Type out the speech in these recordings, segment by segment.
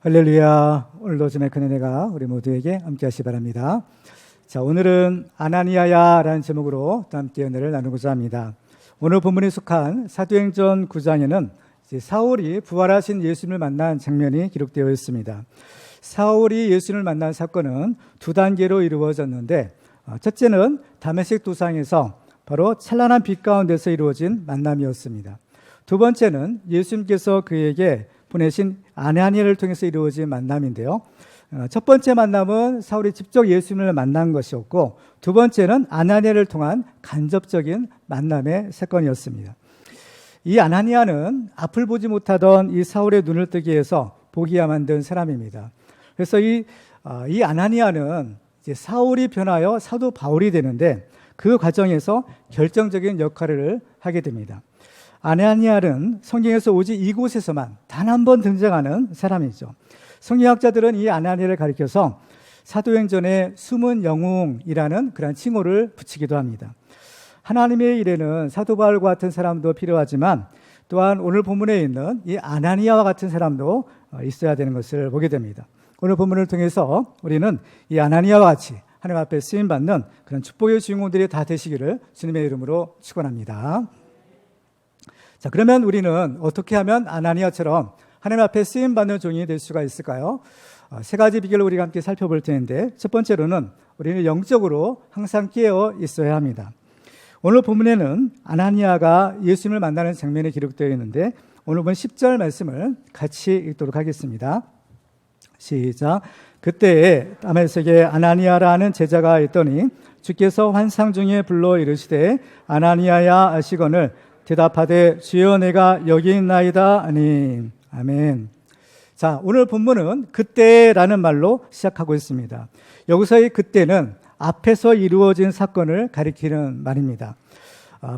할렐루야. 오늘도 주님의 큰 은혜가 우리 모두에게 함께 하시기 바랍니다. 자, 오늘은 아나니아야라는 제목으로 또 함께 은혜를 나누고자 합니다. 오늘 본문에 속한 사도행전 9장에는 사울이 부활하신 예수님을 만난 장면이 기록되어 있습니다. 사울이 예수님을 만난 사건은 두 단계로 이루어졌는데, 첫째는 다메섹 도상에서 바로 찬란한 빛 가운데서 이루어진 만남이었습니다. 두 번째는 예수님께서 그에게 보내신 아나니아를 통해서 이루어진 만남인데요. 첫 번째 만남은 사울이 직접 예수님을 만난 것이었고, 두 번째는 아나니아를 통한 간접적인 만남의 사건이었습니다. 이 아나니아는 앞을 보지 못하던 이 사울의 눈을 뜨게 해서 보기야 만든 사람입니다. 그래서 이 아나니아는 이제 사울이 변하여 사도 바울이 되는데, 그 과정에서 결정적인 역할을 하게 됩니다. 아나니아는 성경에서 오직 이곳에서만 단 한 번 등장하는 사람이죠. 성경학자들은 이 아나니아를 가리켜서 사도행전의 숨은 영웅이라는 그런 칭호를 붙이기도 합니다. 하나님의 일에는 사도 바울과 같은 사람도 필요하지만, 또한 오늘 본문에 있는 이 아나니아와 같은 사람도 있어야 되는 것을 보게 됩니다. 오늘 본문을 통해서 우리는 이 아나니아와 같이 하나님 앞에 쓰임받는 그런 축복의 주인공들이 다 되시기를 주님의 이름으로 축원합니다. 자, 그러면 우리는 어떻게 하면 아나니아처럼 하나님 앞에 쓰임받는 종이 될 수가 있을까요? 세 가지 비결을 우리가 함께 살펴볼 텐데, 첫 번째로는 우리는 영적으로 항상 깨어 있어야 합니다. 오늘 본문에는 아나니아가 예수님을 만나는 장면이 기록되어 있는데, 오늘 본 10절 말씀을 같이 읽도록 하겠습니다. 시작. 그때에 다메섹에 아나니아라는 제자가 있더니 주께서 환상 중에 불러 이르시되 아나니아야 하시거늘 대답하되 주여 내가 여기 있나이다 하니. 아멘. 자, 오늘 본문은 그때라는 말로 시작하고 있습니다. 여기서의 그때는 앞에서 이루어진 사건을 가리키는 말입니다.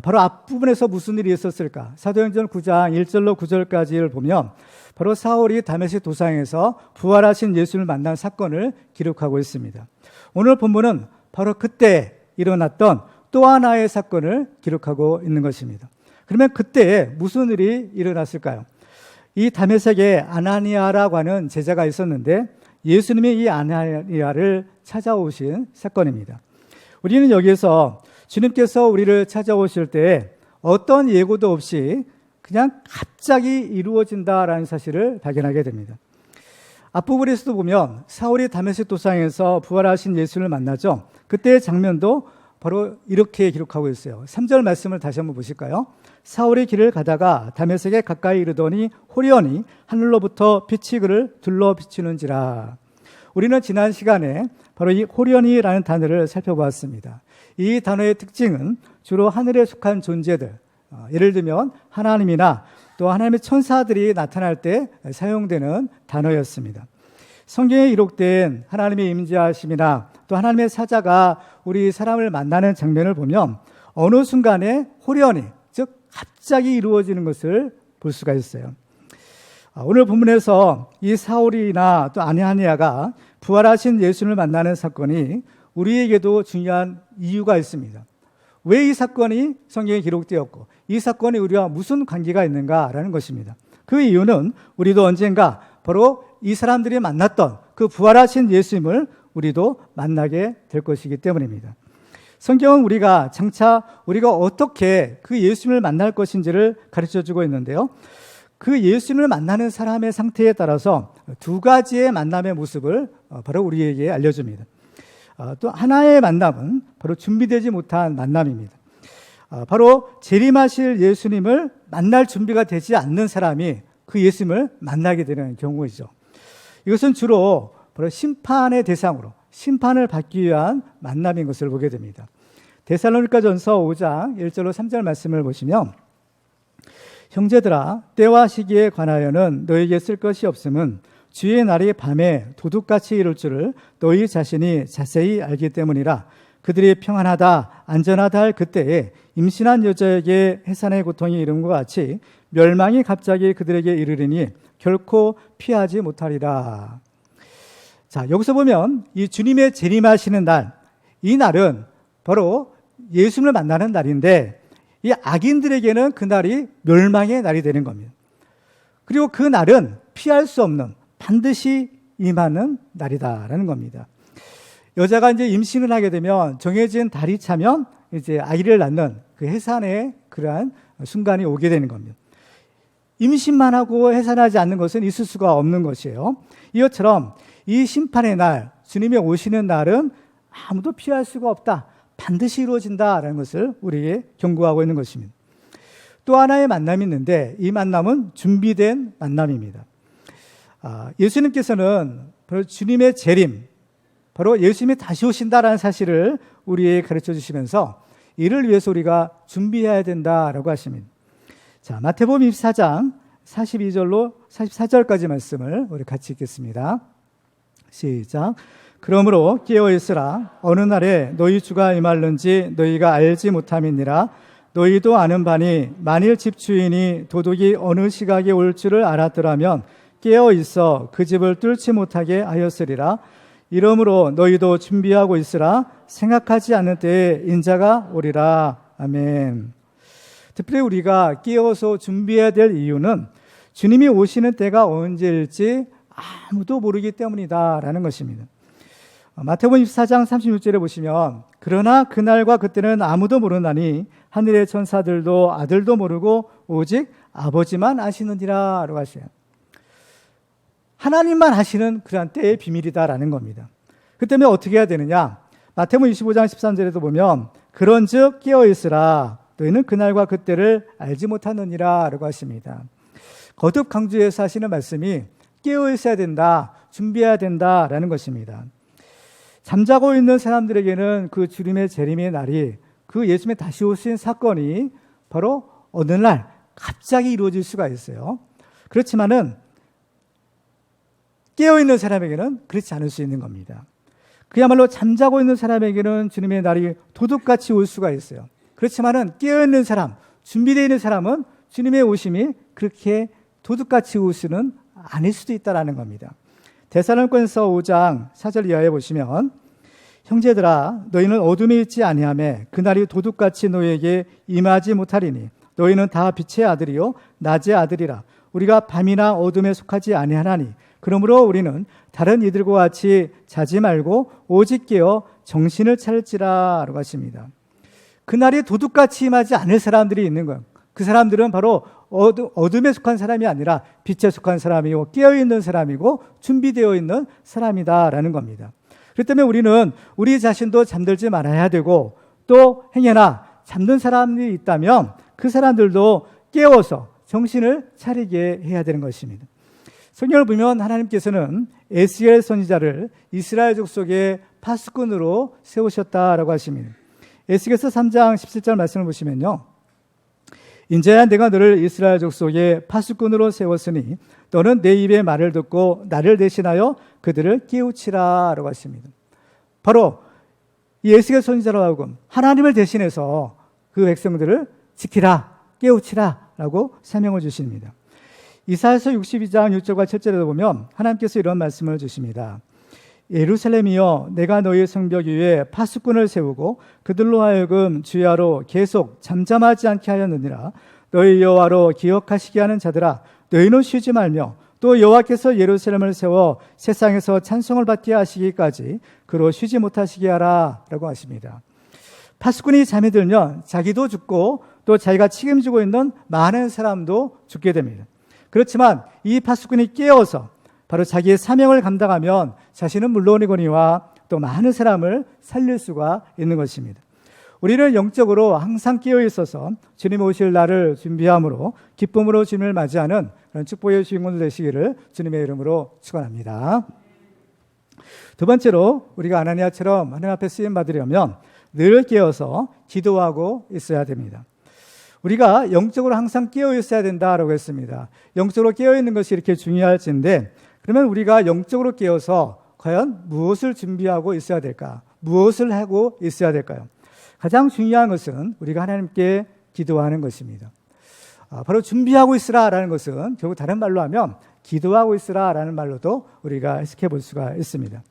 바로 앞부분에서 무슨 일이 있었을까? 사도행전 9장 1절로 9절까지를 보면 바로 사울이 다메섹 도상에서 부활하신 예수를 만난 사건을 기록하고 있습니다. 오늘 본문은 바로 그때 일어났던 또 하나의 사건을 기록하고 있는 것입니다. 그러면 그때 무슨 일이 일어났을까요? 이 다메섹에 아나니아라고 하는 제자가 있었는데, 예수님이 이 아나니아를 찾아오신 사건입니다. 우리는 여기에서 주님께서 우리를 찾아오실 때 어떤 예고도 없이 그냥 갑자기 이루어진다라는 사실을 발견하게 됩니다. 앞부분에서도 보면 사울이 다메섹 도상에서 부활하신 예수를 만나죠. 그때의 장면도 바로 이렇게 기록하고 있어요. 3절 말씀을 다시 한번 보실까요? 사울이 길을 가다가 다메섹에 가까이 이르더니 호련히 하늘로부터 빛이 그를 둘러 비추는지라. 우리는 지난 시간에 바로 이 호련히라는 단어를 살펴보았습니다. 이 단어의 특징은 주로 하늘에 속한 존재들, 예를 들면 하나님이나 또 하나님의 천사들이 나타날 때 사용되는 단어였습니다. 성경에 기록된 하나님의 임재하심이나 또 하나님의 사자가 우리 사람을 만나는 장면을 보면 어느 순간에 호련히, 즉 갑자기 이루어지는 것을 볼 수가 있어요. 오늘 본문에서 이 사울이나 또 아나니아가 부활하신 예수를 만나는 사건이 우리에게도 중요한 이유가 있습니다. 왜 이 사건이 성경에 기록되었고 이 사건이 우리와 무슨 관계가 있는가라는 것입니다. 그 이유는 우리도 언젠가 바로 이 사람들이 만났던 그 부활하신 예수님을 우리도 만나게 될 것이기 때문입니다. 성경은 우리가 어떻게 그 예수님을 만날 것인지를 가르쳐주고 있는데요. 그 예수님을 만나는 사람의 상태에 따라서 두 가지의 만남의 모습을 바로 우리에게 알려줍니다. 또 하나의 만남은 바로 준비되지 못한 만남입니다. 바로 재림하실 예수님을 만날 준비가 되지 않는 사람이 그 예수님을 만나게 되는 경우이죠. 이것은 주로 바로 심판의 대상으로 심판을 받기 위한 만남인 것을 보게 됩니다. 데살로니가전서 5장 1절로 3절 말씀을 보시면, 형제들아 때와 시기에 관하여는 너에게 쓸 것이 없음은 주의 날이 밤에 도둑같이 이룰 줄을 너희 자신이 자세히 알기 때문이라. 그들이 평안하다 안전하다 할 그때에 임신한 여자에게 해산의 고통이 이름과 같이 멸망이 갑자기 그들에게 이르리니 결코 피하지 못하리라. 자, 여기서 보면 이 주님의 재림하시는 날, 이 날은 바로 예수님을 만나는 날인데, 이 악인들에게는 그 날이 멸망의 날이 되는 겁니다. 그리고 그 날은 피할 수 없는 반드시 임하는 날이다라는 겁니다. 여자가 이제 임신을 하게 되면 정해진 달이 차면 이제 아이를 낳는 그 해산의 그러한 순간이 오게 되는 겁니다. 임신만 하고 해산하지 않는 것은 있을 수가 없는 것이에요. 이것처럼 이 심판의 날, 주님이 오시는 날은 아무도 피할 수가 없다. 반드시 이루어진다라는 것을 우리에게 경고하고 있는 것입니다. 또 하나의 만남이 있는데 이 만남은 준비된 만남입니다. 예수님께서는 바로 주님의 재림, 바로 예수님이 다시 오신다라는 사실을 우리에게 가르쳐 주시면서 이를 위해서 우리가 준비해야 된다라고 하십니다. 자, 마태복음 24장 42절로 44절까지 말씀을 우리 같이 읽겠습니다. 시작. 그러므로 깨어 있으라. 어느 날에 너희 주가 임할는지 너희가 알지 못함이니라. 너희도 아는 바니 만일 집주인이 도둑이 어느 시각에 올 줄을 알았더라면 깨어 있어 그 집을 뚫지 못하게 하였으리라. 이러므로 너희도 준비하고 있으라. 생각하지 않을 때에 인자가 오리라. 아멘. 특별히 우리가 깨어서 준비해야 될 이유는 주님이 오시는 때가 언제일지 아무도 모르기 때문이다라는 것입니다. 마태복음 24장 36절에 보시면 그러나 그날과 그때는 아무도 모르나니 하늘의 천사들도 아들도 모르고 오직 아버지만 아시느니라 라고 하셔요. 하나님만 아시는 그러한 때의 비밀이다라는 겁니다. 그 때문에 어떻게 해야 되느냐? 마태복음 25장 13절에도 보면 그런즉 깨어있으라. 너희는 그날과 그때를 알지 못하느니라 라고 하십니다. 거듭 강조해서 하시는 말씀이 깨어있어야 된다, 준비해야 된다라는 것입니다. 잠자고 있는 사람들에게는 그 주님의 재림의 날이, 그 예수님의 다시 오신 사건이 바로 어느 날 갑자기 이루어질 수가 있어요. 그렇지만은 깨어있는 사람에게는 그렇지 않을 수 있는 겁니다. 그야말로 잠자고 있는 사람에게는 주님의 날이 도둑같이 올 수가 있어요. 그렇지만은 깨어있는 사람, 준비되어 있는 사람은 주님의 오심이 그렇게 도둑같이 오시는 아닐 수도 있다는 겁니다. 데살로니가서 5장 4절 이하에 보시면 형제들아 너희는 어둠에 있지 아니하매 그날이 도둑같이 너희에게 임하지 못하리니 너희는 다 빛의 아들이요 낮의 아들이라. 우리가 밤이나 어둠에 속하지 아니하나니 그러므로 우리는 다른 이들과 같이 자지 말고 오직 깨어 정신을 차릴지라 라고 하십니다. 그날이 도둑같이 임하지 않을 사람들이 있는 거예요. 그 사람들은 바로 어둠에 속한 사람이 아니라 빛에 속한 사람이고 깨어있는 사람이고 준비되어 있는 사람이다라는 겁니다. 그렇기 때문에 우리는 우리 자신도 잠들지 말아야 되고 또 행여나 잠든 사람이 있다면 그 사람들도 깨워서 정신을 차리게 해야 되는 것입니다. 성경을 보면 하나님께서는 에스겔 선지자를 이스라엘 족속의 파수꾼으로 세우셨다라고 하십니다. 에스겔서 3장 17절 말씀을 보시면요. 인자야 내가 너를 이스라엘 족속의 파수꾼으로 세웠으니 너는 내 입의 말을 듣고 나를 대신하여 그들을 깨우치라 라고 하십니다. 바로 이 에스겔 선지자로 하여금 하나님을 대신해서 그 백성들을 지키라, 깨우치라 라고 사명을 주십니다. 이사야서 62장 6절과 7절에도 보면 하나님께서 이런 말씀을 주십니다. 예루살렘이여 내가 너희 성벽 위에 파수꾼을 세우고 그들로 하여금 주야로 계속 잠잠하지 않게 하였느니라. 너희 여호와로 기억하시게 하는 자들아 너희는 쉬지 말며 또 여호와께서 예루살렘을 세워 세상에서 찬송을 받게 하시기까지 그로 쉬지 못하시게 하라 라고 하십니다. 파수꾼이 잠이 들면 자기도 죽고 또 자기가 책임지고 있는 많은 사람도 죽게 됩니다. 그렇지만 이 파수꾼이 깨어서 바로 자기의 사명을 감당하면 자신은 물론이거니와 또 많은 사람을 살릴 수가 있는 것입니다. 우리는 영적으로 항상 깨어 있어서 주님 오실 날을 준비함으로 기쁨으로 주님을 맞이하는 그런 축복의 주인공들 되시기를 주님의 이름으로 축원합니다. 두 번째로 우리가 아나니아처럼 하나님 앞에 쓰임 받으려면 늘 깨어서 기도하고 있어야 됩니다. 우리가 영적으로 항상 깨어 있어야 된다라고 했습니다. 영적으로 깨어 있는 것이 이렇게 중요할진데 그러면 우리가 영적으로 깨어서 과연 무엇을 준비하고 있어야 될까? 무엇을 하고 있어야 될까요? 가장 중요한 것은 우리가 하나님께 기도하는 것입니다. 바로 준비하고 있으라라는 것은 결국 다른 말로 하면 기도하고 있으라라는 말로도 우리가 해석해 볼 수가 있습니다.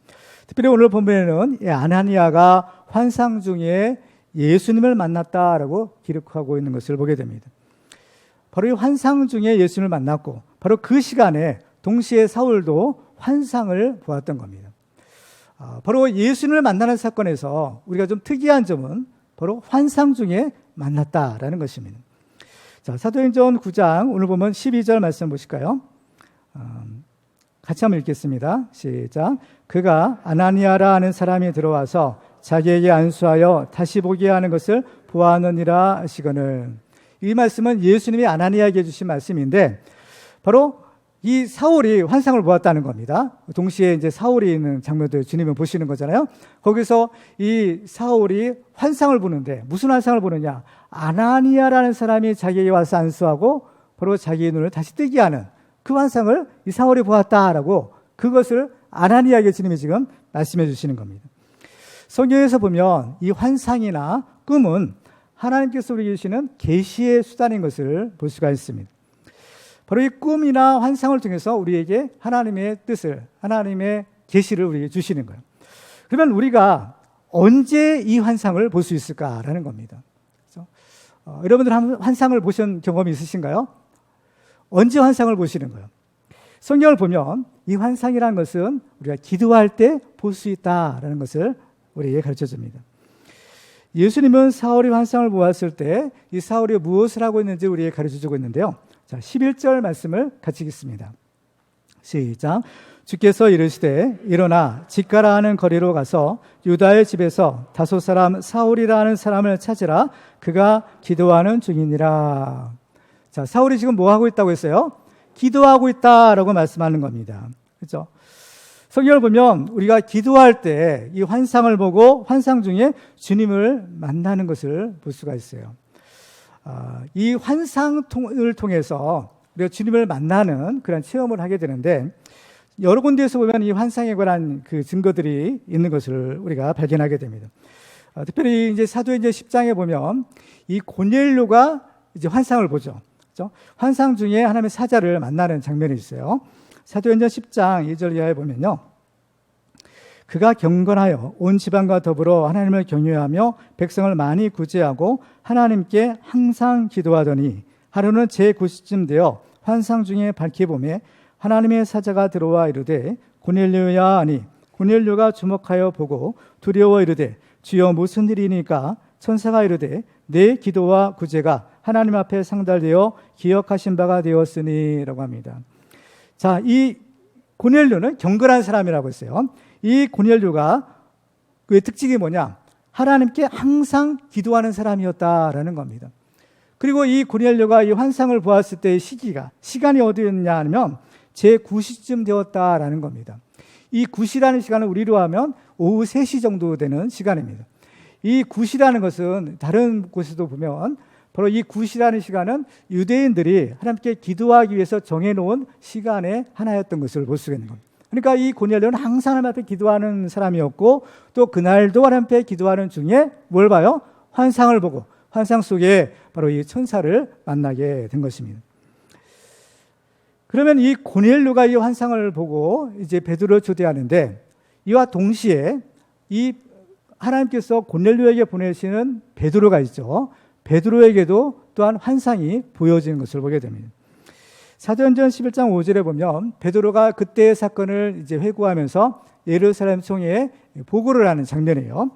특별히 오늘 본문에는 아나니아가 환상 중에 예수님을 만났다라고 기록하고 있는 것을 보게 됩니다. 바로 이 환상 중에 예수님을 만났고 바로 그 시간에 동시에 사울도 환상을 보았던 겁니다. 바로 예수님을 만나는 사건에서 우리가 좀 특이한 점은 바로 환상 중에 만났다라는 것입니다. 자, 사도행전 9장 오늘 보면 12절 말씀 보실까요? 같이 한번 읽겠습니다. 시작. 그가 아나니아라 하는 사람이 들어와서 자기에게 안수하여 다시 보게 하는 것을 보았느니라 하시거늘. 이 말씀은 예수님이 아나니아에게 해주신 말씀인데 바로 이 사울이 환상을 보았다는 겁니다. 동시에 이제 사울이 있는 장면도 주님은 보시는 거잖아요. 거기서 이 사울이 환상을 보는데 무슨 환상을 보느냐? 아나니아라는 사람이 자기에게 와서 안수하고 바로 자기의 눈을 다시 뜨게 하는 그 환상을 이 사울이 보았다라고 그것을 아나니아에게 주님이 지금 말씀해 주시는 겁니다. 성경에서 보면 이 환상이나 꿈은 하나님께서 우리에게 주시는 계시의 수단인 것을 볼 수가 있습니다. 바로 이 꿈이나 환상을 통해서 우리에게 하나님의 뜻을, 하나님의 계시를 우리에게 주시는 거예요. 그러면 우리가 언제 이 환상을 볼 수 있을까라는 겁니다. 그렇죠? 여러분들 환상을 보신 경험이 있으신가요? 언제 환상을 보시는 거예요? 성경을 보면 이 환상이라는 것은 우리가 기도할 때 볼 수 있다라는 것을 우리에게 가르쳐 줍니다. 예수님은 사울이 환상을 보았을 때 이 사울이 무엇을 하고 있는지 우리에게 가르쳐 주고 있는데요. 자, 11절 말씀을 같이 읽습니다. 시작. 주께서 이르시되 일어나 직가라 하는 거리로 가서 유다의 집에서 다소 사람 사울이라 하는 사람을 찾으라. 그가 기도하는 중이니라. 자, 사울이 지금 뭐 하고 있다고 했어요? 기도하고 있다라고 말씀하는 겁니다. 그렇죠? 성경을 보면 우리가 기도할 때 이 환상을 보고 환상 중에 주님을 만나는 것을 볼 수가 있어요. 이 환상을 통해서 우리가 주님을 만나는 그런 체험을 하게 되는데 여러 군데에서 보면 이 환상에 관한 그 증거들이 있는 것을 우리가 발견하게 됩니다. 특별히 이제 사도행전 10장에 보면 이 고넬료가 이제 환상을 보죠. 그렇죠? 환상 중에 하나님의 사자를 만나는 장면이 있어요. 사도행전 10장 2절 이하에 보면요. 그가 경건하여 온 지방과 더불어 하나님을 경외하며 백성을 많이 구제하고 하나님께 항상 기도하더니 하루는 제9시쯤 되어 환상 중에 밝히 보매 하나님의 사자가 들어와 이르되 고넬료야 하니 고넬료가 주목하여 보고 두려워 이르되 주여 무슨 일이니까 천사가 이르되 내 기도와 구제가 하나님 앞에 상달되어 기억하신 바가 되었으니 라고 합니다. 자, 이 고넬료는 경건한 사람이라고 했어요. 이 고넬료가 그의 특징이 뭐냐? 하나님께 항상 기도하는 사람이었다라는 겁니다. 그리고 이 고넬료가 이 환상을 보았을 때의 시간이 어디였냐 하면 제9시쯤 되었다라는 겁니다. 이 9시라는 시간은 우리로 하면 오후 3시 정도 되는 시간입니다. 이 9시라는 것은 다른 곳에도 보면 바로 이 9시라는 시간은 유대인들이 하나님께 기도하기 위해서 정해놓은 시간의 하나였던 것을 볼 수가 있는 겁니다. 그러니까 이 고넬료는 항상 하나님 앞에 기도하는 사람이었고 또 그날도 하나님 앞에 기도하는 중에 뭘 봐요? 환상을 보고 환상 속에 바로 이 천사를 만나게 된 것입니다. 그러면 이 고넬료가 이 환상을 보고 이제 베드로를 초대하는데 이와 동시에 이 하나님께서 고넬료에게 보내시는 베드로가 있죠. 베드로에게도 또한 환상이 보여지는 것을 보게 됩니다. 사도행전 11장 5절에 보면 베드로가 그때의 사건을 이제 회고하면서 예루살렘 총회에 보고를 하는 장면이에요.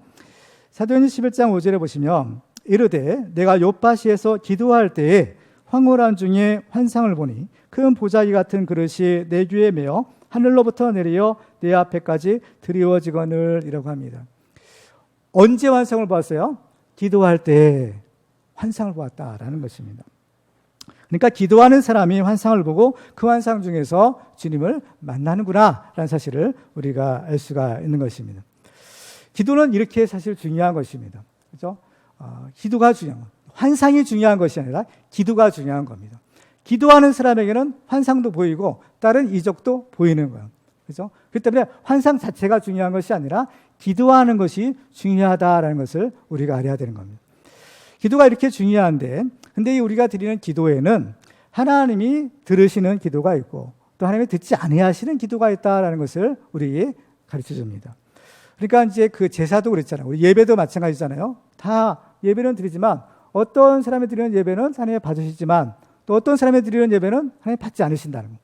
사도행전 11장 5절에 보시면 이르되 내가 요파시에서 기도할 때에 황홀한 중에 환상을 보니 큰 보자기 같은 그릇이 내 귀에 매어 하늘로부터 내려 내 앞에까지 드리워지거늘 이라고 합니다. 언제 환상을 보았어요? 기도할 때 환상을 보았다라는 것입니다. 그러니까 기도하는 사람이 환상을 보고 그 환상 중에서 주님을 만나는구나 라는 사실을 우리가 알 수가 있는 것입니다. 기도는 이렇게 사실 중요한 것입니다. 그렇죠? 기도가 중요한 것. 환상이 중요한 것이 아니라 기도가 중요한 겁니다. 기도하는 사람에게는 환상도 보이고 다른 이적도 보이는 거예요. 그렇죠? 그렇기 때문에 환상 자체가 중요한 것이 아니라 기도하는 것이 중요하다라는 것을 우리가 알아야 되는 겁니다. 기도가 이렇게 중요한데 근데 우리가 드리는 기도에는 하나님이 들으시는 기도가 있고 또 하나님이 듣지 아니하시는 기도가 있다라는 것을 우리에게 가르쳐 줍니다. 그러니까 이제 그 제사도 그랬잖아요. 우리 예배도 마찬가지잖아요. 다 예배는 드리지만 어떤 사람이 드리는 예배는 하나님이 받으시지만 또 어떤 사람이 드리는 예배는 하나님이 받지 않으신다는 거.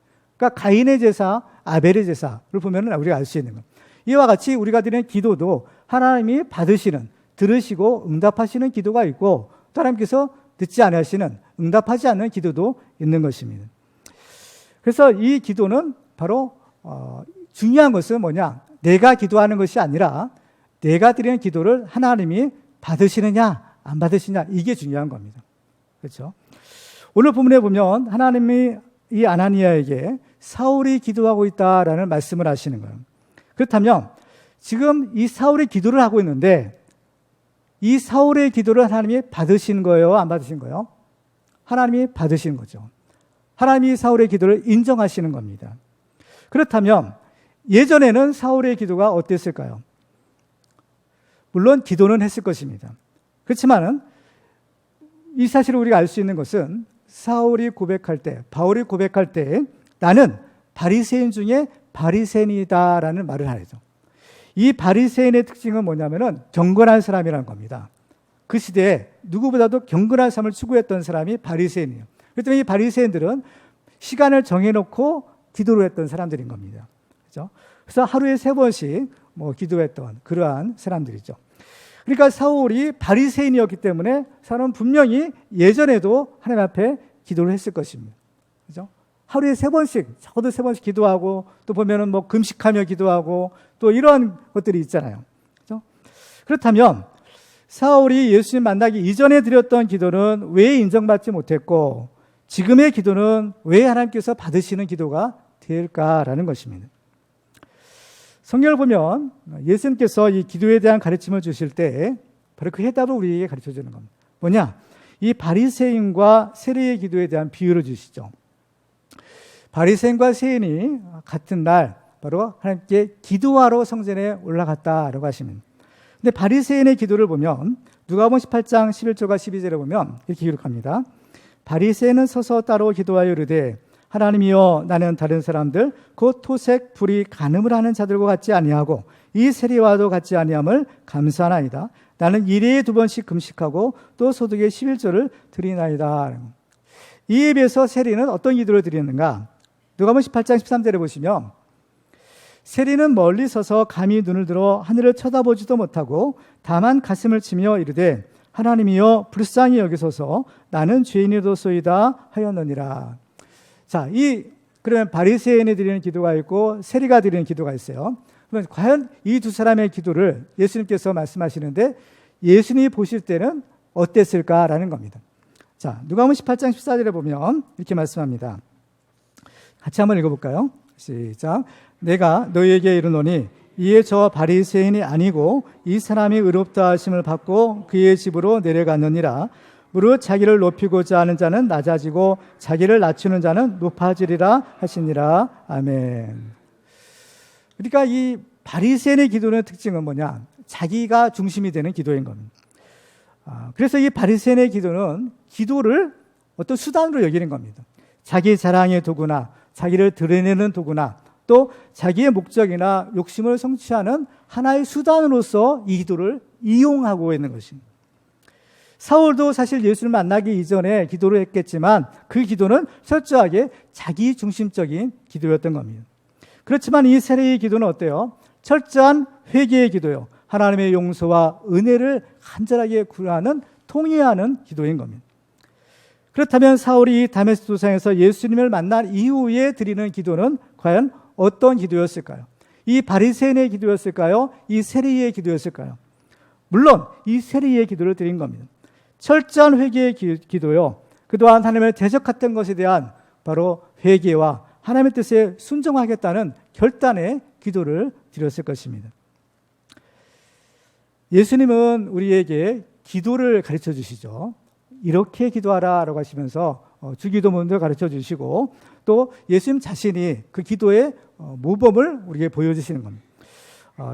그러니까 가인의 제사, 아벨의 제사를 보면 우리가 알 수 있는 겁니다. 이와 같이 우리가 드리는 기도도 하나님이 받으시는, 들으시고 응답하시는 기도가 있고, 또 하나님께서 듣지 않으시는, 응답하지 않는 기도도 있는 것입니다. 그래서 이 기도는 바로 중요한 것은 뭐냐? 내가 기도하는 것이 아니라 내가 드리는 기도를 하나님이 받으시느냐 안 받으시느냐, 이게 중요한 겁니다. 그렇죠? 오늘 본문에 보면 하나님이 이 아나니아에게 사울이 기도하고 있다라는 말씀을 하시는 거예요. 그렇다면 지금 이 사울이 기도를 하고 있는데 이 사울의 기도를 하나님이 받으신 거예요, 안 받으신 거예요? 하나님이 받으신 거죠. 하나님이 사울의 기도를 인정하시는 겁니다. 그렇다면 예전에는 사울의 기도가 어땠을까요? 물론 기도는 했을 것입니다. 그렇지만은 이 사실을 우리가 알 수 있는 것은 사울이 고백할 때, 바울이 고백할 때 나는 바리새인 중에 바리새인이다라는 말을 하죠. 이 바리새인의 특징은 뭐냐면은 경건한 사람이라는 겁니다. 그 시대에 누구보다도 경건한 삶을 추구했던 사람이 바리새인이에요. 그렇기 이 바리새인들은 시간을 정해놓고 기도를 했던 사람들인 겁니다. 그렇죠? 그래서 하루에 3번씩 기도했던 그러한 사람들이죠. 그러니까 사울이 바리새인이었기 때문에 사람은 분명히 예전에도 하나님 앞에 기도를 했을 것입니다. 그렇죠? 하루에 3번씩, 적어도 3번씩 기도하고, 또 보면은 금식하며 기도하고, 또 이러한 것들이 있잖아요. 그렇죠? 그렇다면 사울이 예수님 만나기 이전에 드렸던 기도는 왜 인정받지 못했고, 지금의 기도는 왜 하나님께서 받으시는 기도가 될까라는 것입니다. 성경을 보면 예수님께서 이 기도에 대한 가르침을 주실 때 바로 그 해답을 우리에게 가르쳐 주는 겁니다. 뭐냐? 이 바리새인과 세리의 기도에 대한 비유를 주시죠. 바리새인과 세인이 같은 날 바로 하나님께 기도하러 성전에 올라갔다라고 하시면, 근데 바리새인의 기도를 보면 누가복음 18장 11절과 12절에 보면 이렇게 기록합니다. 바리새인은 서서 따로 기도하여 이르되 하나님이여, 나는 다른 사람들 곧 토색 불이 간음을 하는 자들과 같지 아니하고 이 세리와도 같지 아니함을 감사하나이다. 나는 일에 2번씩 금식하고 또 소득의 11조를 드리나이다. 이에 비해서 세리는 어떤 기도를 드리는가? 누가복음 18장 13절에 보시면 세리는 멀리 서서 감히 눈을 들어 하늘을 쳐다보지도 못하고 다만 가슴을 치며 이르되 하나님이여, 불쌍히 여기소서, 나는 죄인이로소이다 하였느니라. 자, 그러면 바리새인이 드리는 기도가 있고 세리가 드리는 기도가 있어요. 그러면 과연 이 두 사람의 기도를 예수님께서 말씀하시는데 예수님이 보실 때는 어땠을까라는 겁니다. 자, 누가복음 18장 14절에 보면 이렇게 말씀합니다. 같이 한번 읽어볼까요? 시작. 내가 너희에게 이르노니 이에 저 바리새인이 아니고 이 사람이 의롭다 하심을 받고 그의 집으로 내려갔느니라. 무릇 자기를 높이고자 하는 자는 낮아지고 자기를 낮추는 자는 높아지리라 하시니라. 아멘. 그러니까 이 바리새인의 기도의 특징은 뭐냐? 자기가 중심이 되는 기도인 겁니다. 그래서 이 바리새인의 기도는 기도를 어떤 수단으로 여기는 겁니다. 자기 자랑의 도구나 자기를 드러내는 도구나 또 자기의 목적이나 욕심을 성취하는 하나의 수단으로서 이 기도를 이용하고 있는 것입니다. 사울도 사실 예수를 만나기 이전에 기도를 했겠지만 그 기도는 철저하게 자기 중심적인 기도였던 겁니다. 그렇지만 이 세리의 기도는 어때요? 철저한 회개의 기도요. 하나님의 용서와 은혜를 간절하게 구하는, 통회하는 기도인 겁니다. 그렇다면 사울이 다메섹 도상에서 예수님을 만난 이후에 드리는 기도는 과연 어떤 기도였을까요? 이 바리새인의 기도였을까요? 이 세리의 기도였을까요? 물론 이 세리의 기도를 드린 겁니다. 철저한 회개의 기도요. 그동안 하나님을 대적했던 것에 대한 바로 회개와 하나님의 뜻에 순종하겠다는 결단의 기도를 드렸을 것입니다. 예수님은 우리에게 기도를 가르쳐 주시죠. 이렇게 기도하라라고 하시면서 주기도문도 가르쳐 주시고 또 예수님 자신이 그 기도의 모범을 우리에게 보여주시는 겁니다.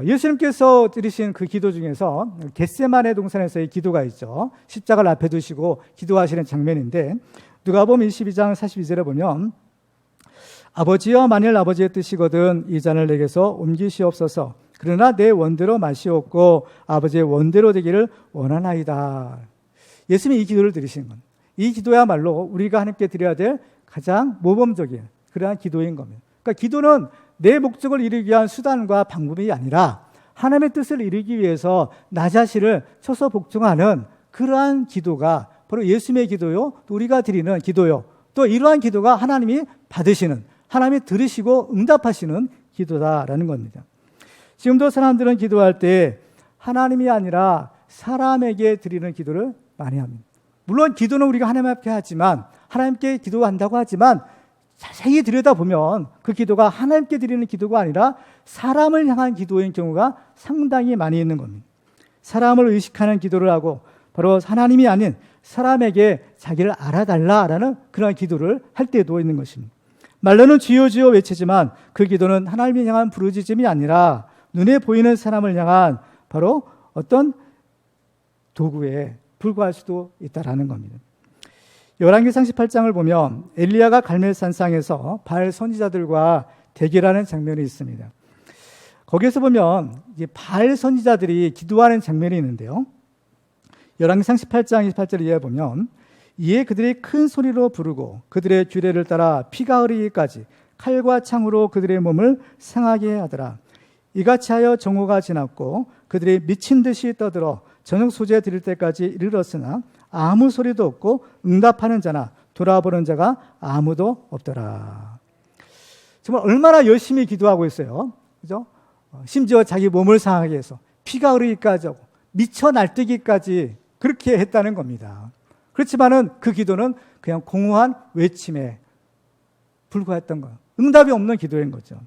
예수님께서 드리신 그 기도 중에서 겟세마네 동산에서의 기도가 있죠. 십자가를 앞에 두시고 기도하시는 장면인데 누가복음 22장 42절에 보면 아버지여, 만일 아버지의 뜻이거든 이 잔을 내게서 옮기시옵소서. 그러나 내 원대로 마시옵고 아버지의 원대로 되기를 원하나이다. 예수님이 이 기도를 드리신 겁니다. 이 기도야말로 우리가 하나님께 드려야 될 가장 모범적인 그러한 기도인 겁니다. 그러니까 기도는 내 목적을 이루기 위한 수단과 방법이 아니라 하나님의 뜻을 이루기 위해서 나 자신을 쳐서 복종하는 그러한 기도가 바로 예수님의 기도요, 또 우리가 드리는 기도요, 또 이러한 기도가 하나님이 받으시는, 하나님이 들으시고 응답하시는 기도다라는 겁니다. 지금도 사람들은 기도할 때 하나님이 아니라 사람에게 드리는 기도를 많이 합니다. 물론 기도는 우리가 하나님 앞에 하지만, 하나님께 기도한다고 하지만 자세히 들여다보면 그 기도가 하나님께 드리는 기도가 아니라 사람을 향한 기도인 경우가 상당히 많이 있는 겁니다. 사람을 의식하는 기도를 하고 바로 하나님이 아닌 사람에게 자기를 알아달라라는 그런 기도를 할 때도 있는 것입니다. 말로는 주여 주여 외치지만 그 기도는 하나님을 향한 부르짖음이 아니라 눈에 보이는 사람을 향한 바로 어떤 도구에 불과할 수도 있다라는 겁니다. 열왕기상 18장을 보면 엘리야가 갈멜산상에서 바알 선지자들과 대결하는 장면이 있습니다. 거기에서 보면 바알 선지자들이 기도하는 장면이 있는데요. 열왕기상 18장 28절 이하에 보면 이에 그들이 큰 소리로 부르고 그들의 규례를 따라 피가 흐르기까지 칼과 창으로 그들의 몸을 상하게 하더라. 이같이 하여 정오가 지났고 그들이 미친 듯이 떠들어 저녁 소재 드릴 때까지 이르렀으나 아무 소리도 없고 응답하는 자나 돌아보는 자가 아무도 없더라. 정말 얼마나 열심히 기도하고 있어요. 그죠? 심지어 자기 몸을 상하게 해서 피가 흐르기까지 하고 미쳐 날뛰기까지 그렇게 했다는 겁니다. 그렇지만은 그 기도는 그냥 공허한 외침에 불과했던 거예요. 응답이 없는 기도인 거죠.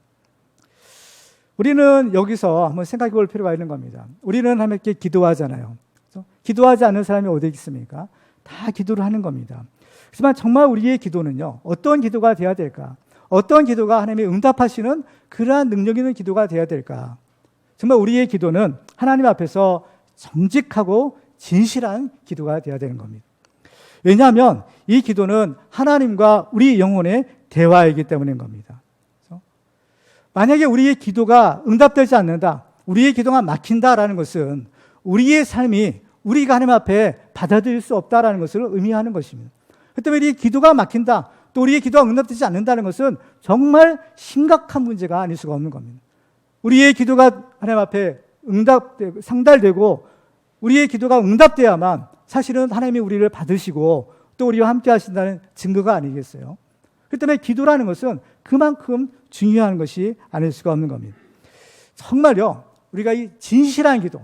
우리는 여기서 한번 생각해 볼 필요가 있는 겁니다. 우리는 하나님께 기도하잖아요. 그렇죠? 기도하지 않는 사람이 어디 있습니까? 다 기도를 하는 겁니다. 하지만 정말 우리의 기도는요, 어떤 기도가 돼야 될까? 어떤 기도가 하나님이 응답하시는 그러한 능력 있는 기도가 돼야 될까? 정말 우리의 기도는 하나님 앞에서 정직하고 진실한 기도가 돼야 되는 겁니다. 왜냐하면 이 기도는 하나님과 우리 영혼의 대화이기 때문인 겁니다. 그렇죠? 만약에 우리의 기도가 응답되지 않는다, 우리의 기도가 막힌다라는 것은 우리의 삶이 우리가 하나님 앞에 받아들일 수 없다라는 것을 의미하는 것입니다. 그렇기 때문에 이 기도가 막힌다, 또 우리의 기도가 응답되지 않는다는 것은 정말 심각한 문제가 아닐 수가 없는 겁니다. 우리의 기도가 하나님 앞에 상달되고 우리의 기도가 응답돼야만 사실은 하나님이 우리를 받으시고 또 우리와 함께 하신다는 증거가 아니겠어요? 그렇기 때문에 기도라는 것은 그만큼 중요한 것이 아닐 수가 없는 겁니다. 정말요, 우리가 이 진실한 기도,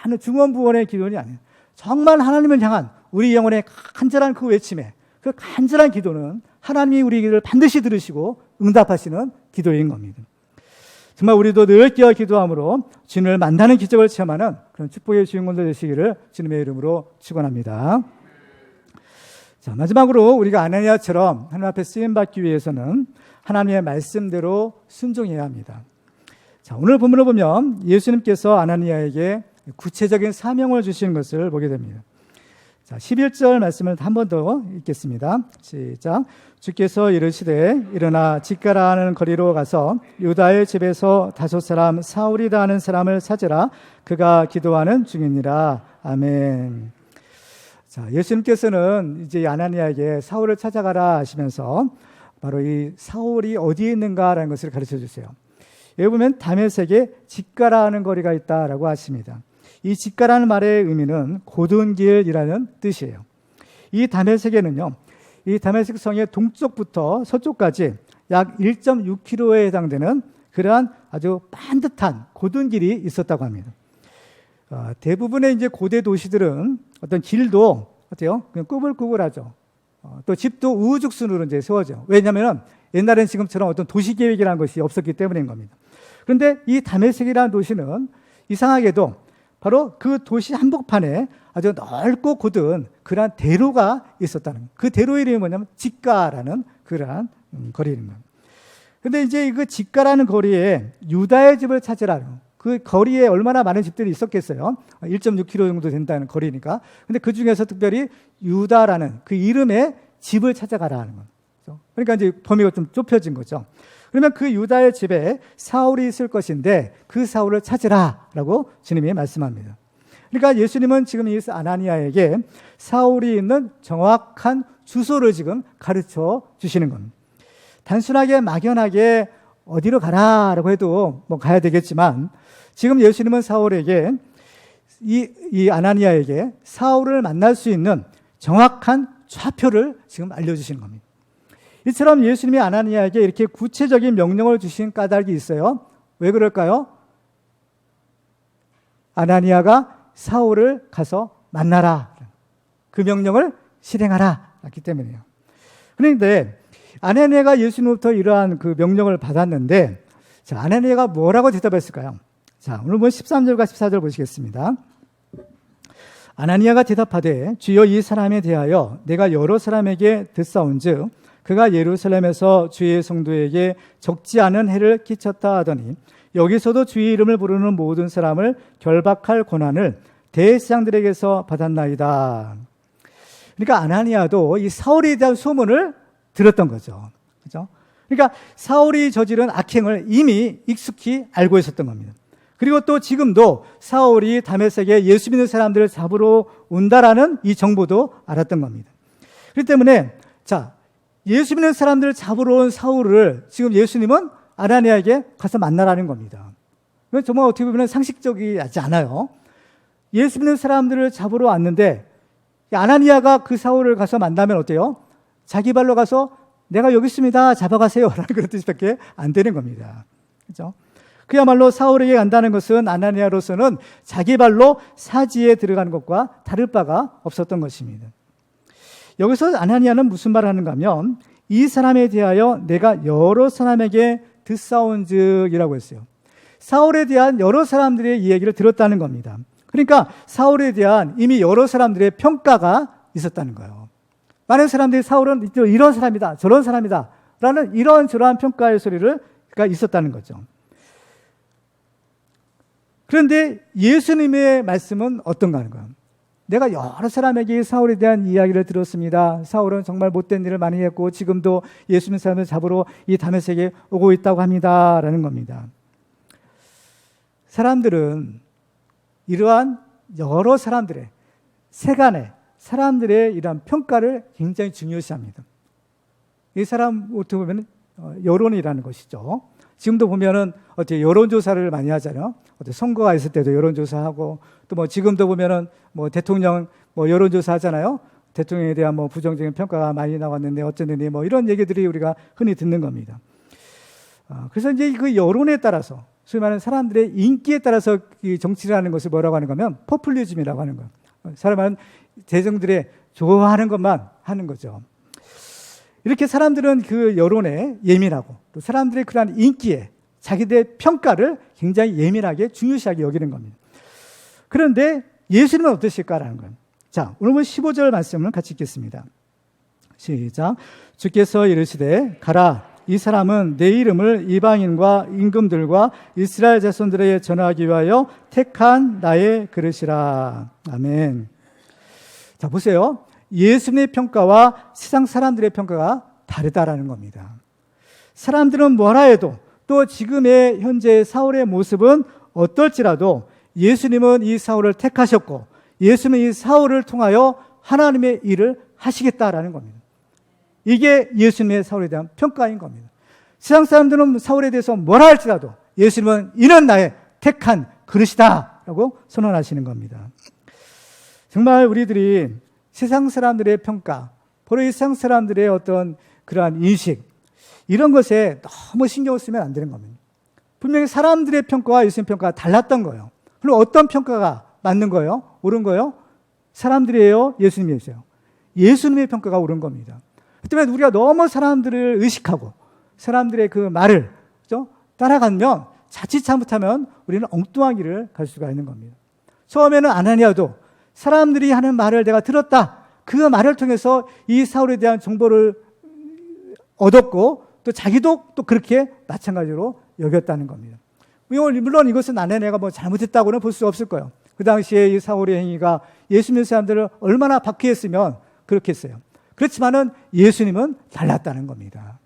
많은 중원부원의 기도는 아니에요. 정말 하나님을 향한 우리 영혼의 간절한 그 외침에, 그 간절한 기도는 하나님이 우리 기도를 반드시 들으시고 응답하시는 기도인 겁니다. 정말 우리도 늘 깨어 기도함으로 주님을 만나는 기적을 체험하는 그런 축복의 주인공들 되시기를 주님의 이름으로 축원합니다. 자, 마지막으로 우리가 아나니아처럼 하나님 앞에 쓰임받기 위해서는 하나님의 말씀대로 순종해야 합니다. 자, 오늘 본문을 보면 예수님께서 아나니아에게 구체적인 사명을 주시는 것을 보게 됩니다. 자, 11절 말씀을 한 번 더 읽겠습니다. 시작. 주께서 이르시되 일어나 직가라 하는 거리로 가서 유다의 집에서 5 사람 사울이라 하는 사람을 찾으라. 그가 기도하는 중이니라. 아멘. 자, 예수님께서는 이제 아나니아에게 사울을 찾아가라 하시면서 바로 이 사울이 어디에 있는가라는 것을 가르쳐 주세요. 여기 보면 다메섹에 직가라 하는 거리가 있다라고 하십니다. 이 직가라는 말의 의미는 고든 길이라는 뜻이에요. 이 다메섹에는요, 이 다메섹 성의 동쪽부터 서쪽까지 약 1.6km에 해당되는 그러한 아주 반듯한 고든 길이 있었다고 합니다. 대부분의 이제 고대 도시들은 어떤 길도 어때요? 그냥 꾸불꾸불하죠. 또 집도 우후죽순으로 이제 세워져요. 왜냐하면 옛날엔 지금처럼 어떤 도시 계획이라는 것이 없었기 때문인 겁니다. 그런데 이 다메섹이라는 도시는 이상하게도 바로 그 도시 한복판에 아주 넓고 곧은 그러한 대로가 있었다는, 그 대로 이름이 뭐냐면 직가라는 그러한 거리입니다. 그런데 이제 그 직가라는 거리에 유다의 집을 찾으라는, 그 거리에 얼마나 많은 집들이 있었겠어요. 1.6km 정도 된다는 거리니까. 근데 그 중에서 특별히 유다라는 그 이름의 집을 찾아가라는 거죠. 그러니까 이제 범위가 좀 좁혀진 거죠. 그러면 그 유다의 집에 사울이 있을 것인데 그 사울을 찾으라라고 주님이 말씀합니다. 그러니까 예수님은 지금 이 아나니아에게 사울이 있는 정확한 주소를 지금 가르쳐 주시는 겁니다. 단순하게 막연하게 어디로 가라라고 해도 뭐 가야 되겠지만 지금 예수님은 사울에게 이 아나니아에게 사울을 만날 수 있는 정확한 좌표를 지금 알려주시는 겁니다. 이처럼 예수님이 아나니아에게 이렇게 구체적인 명령을 주신 까닭이 있어요. 왜 그럴까요? 아나니아가 사울을 가서 만나라. 그 명령을 실행하라. 했기 때문이에요. 그런데 아나니아가 예수님부터 이러한 그 명령을 받았는데, 자, 아나니아가 뭐라고 대답했을까요? 자, 오늘 13절과 14절 보시겠습니다. 아나니아가 대답하되 주여 이 사람에 대하여 내가 여러 사람에게 듣사온즉 그가 예루살렘에서 주의 성도에게 적지 않은 해를 끼쳤다 하더니 여기서도 주의 이름을 부르는 모든 사람을 결박할 권한을 대제사장들에게서 받았나이다. 그러니까 아나니아도 이 사울에 대한 소문을 들었던 거죠. 그렇죠? 그러니까 사울이 저지른 악행을 이미 익숙히 알고 있었던 겁니다. 그리고 또 지금도 사울이 다메섹에 예수 믿는 사람들을 잡으러 온다라는 이 정보도 알았던 겁니다. 그렇기 때문에 자, 예수 믿는 사람들을 잡으러 온 사울을 지금 예수님은 아나니아에게 가서 만나라는 겁니다. 정말 어떻게 보면 상식적이지 않아요. 예수 믿는 사람들을 잡으러 왔는데 아나니아가 그 사울을 가서 만나면 어때요? 자기 발로 가서 내가 여기 있습니다. 잡아가세요. 라는 그런 뜻밖에 안 되는 겁니다. 그렇죠? 그야말로 사울에게 간다는 것은 아나니아로서는 자기 발로 사지에 들어가는 것과 다를 바가 없었던 것입니다. 여기서 아나니아는 무슨 말을 하는가 하면 이 사람에 대하여 내가 여러 사람에게 듣사온즉이라고 했어요. 사울에 대한 여러 사람들의 이야기를 들었다는 겁니다. 그러니까 사울에 대한 이미 여러 사람들의 평가가 있었다는 거예요. 많은 사람들이 사울은 이런 사람이다, 저런 사람이다 라는 이런저런 평가의 소리가 있었다는 거죠. 그런데 예수님의 말씀은 어떤가 하는 거예요. 내가 여러 사람에게 사울에 대한 이야기를 들었습니다. 사울은 정말 못된 일을 많이 했고 지금도 예수님 사람을 잡으러 이 다메섹에 오고 있다고 합니다 라는 겁니다. 사람들은 이러한 여러 사람들의 세간의 사람들의 이러한 평가를 굉장히 중요시합니다. 이 사람 어떻게 보면 여론이라는 것이죠. 지금도 보면은 어떻게 여론조사를 많이 하잖아요. 어떻게 선거가 있을 때도 여론조사하고 또 뭐 지금도 보면은 뭐 대통령 뭐 여론조사 하잖아요. 대통령에 대한 뭐 부정적인 평가가 많이 나왔는데 어쩌느니 뭐 이런 얘기들이 우리가 흔히 듣는 겁니다. 그래서 이제 그 여론에 따라서 소위 말하는 사람들의 인기에 따라서 이 정치를 하는 것을 뭐라고 하는 거면 포퓰리즘이라고 하는 거예요. 사람은 대중들의 좋아하는 것만 하는 거죠. 이렇게 사람들은 그 여론에 예민하고 또 사람들의 그러한 인기에 자기들의 평가를 굉장히 예민하게 중요시하게 여기는 겁니다. 그런데 예수님은 어떠실까라는 거예요. 자, 오늘 15절 말씀을 같이 읽겠습니다. 시작. 주께서 이르시되 가라. 이 사람은 내 이름을 이방인과 임금들과 이스라엘 자손들에게 전하기 위하여 택한 나의 그릇이라. 아멘. 자, 보세요. 예수님의 평가와 세상 사람들의 평가가 다르다라는 겁니다. 사람들은 뭐라 해도 또 지금의 현재 사울의 모습은 어떨지라도 예수님은 이 사울을 택하셨고 예수님은 이 사울을 통하여 하나님의 일을 하시겠다라는 겁니다. 이게 예수님의 사울에 대한 평가인 겁니다. 세상 사람들은 사울에 대해서 뭐라 할지라도 예수님은 이는 나의 택한 그릇이다 라고 선언하시는 겁니다. 정말 우리들이 세상 사람들의 평가, 바로 이 세상 사람들의 어떤 그러한 인식, 이런 것에 너무 신경을 쓰면 안 되는 겁니다. 분명히 사람들의 평가와 예수님 평가가 달랐던 거예요. 그럼 어떤 평가가 맞는 거예요? 옳은 거예요? 사람들이에요? 예수님이세요? 예수님의 평가가 옳은 겁니다. 그 때문에 우리가 너무 사람들을 의식하고 사람들의 그 말을 그렇죠? 따라가면 자칫 잘못하면 우리는 엉뚱한 길을 갈 수가 있는 겁니다. 처음에는 아나니아도 사람들이 하는 말을 내가 들었다. 그 말을 통해서 이 사울에 대한 정보를 얻었고 또 자기도 또 그렇게 마찬가지로 여겼다는 겁니다. 물론 이것은 아나니아가 뭐 잘못했다고는 볼 수 없을 거예요. 그 당시에 이 사울의 행위가 예수 믿는 사람들을 얼마나 박해했으면 그렇게 했어요. 그렇지만은 예수님은 달랐다는 겁니다.